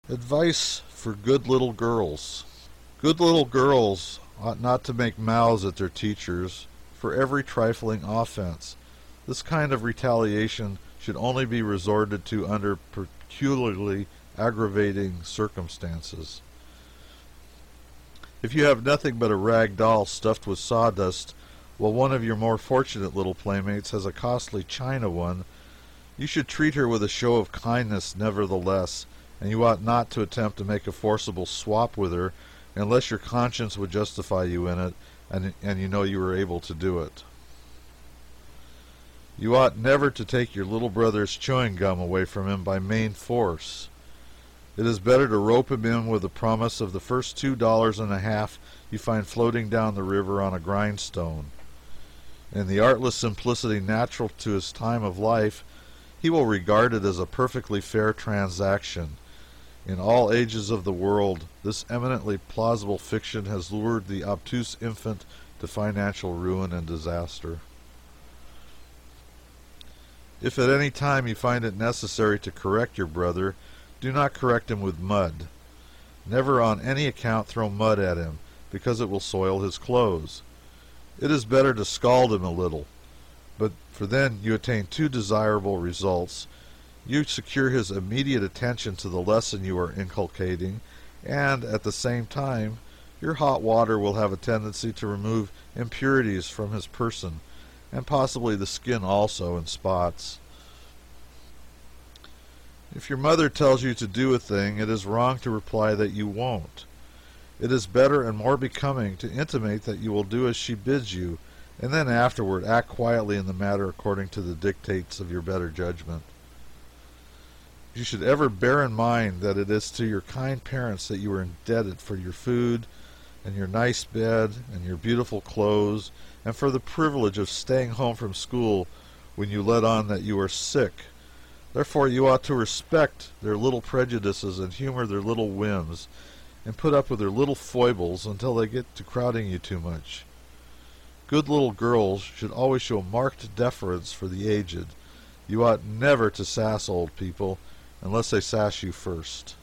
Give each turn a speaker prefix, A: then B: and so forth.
A: Advice for good little girls. Good little girls ought not to make mouths at their teachers for every trifling offense. This kind of retaliation should only be resorted to under peculiarly aggravating circumstances. If you have nothing but a rag doll stuffed with sawdust, while one of your more fortunate little playmates has a costly china one, you should treat her with a show of kindness nevertheless, and you ought not to attempt to make a forcible swap with her unless your conscience would justify you in it, and you know you are able to do it. You ought never to take your little brother's chewing gum away from him by main force. It is better to rope him in with the promise of the first $2.50 you find floating down the river on a grindstone. In the artless simplicity natural to his time of life, he will regard it as a perfectly fair transaction. In all ages of the world, this eminently plausible fiction has lured the obtuse infant to financial ruin and disaster. If at any time you find it necessary to correct your brother, do not correct him with mud. Never on any account throw mud at him, because it will soil his clothes. It is better to scald him a little, for then you attain two desirable results. You secure his immediate attention to the lesson you are inculcating, and at the same time your hot water will have a tendency to remove impurities from his person, and possibly the skin also in spots. If your mother tells you to do a thing, it is wrong to reply that you won't. It is better and more becoming to intimate that you will do as she bids you, and then afterward act quietly in the matter according to the dictates of your better judgment. You should ever bear in mind that it is to your kind parents that you are indebted for your food, and your nice bed, and your beautiful clothes, and for the privilege of staying home from school when you let on that you are sick. Therefore you ought to respect their little prejudices and humor their little whims, and put up with their little foibles until they get to crowding you too much. Good little girls should always show marked deference for the aged. You ought never to sass old people unless they sass you first.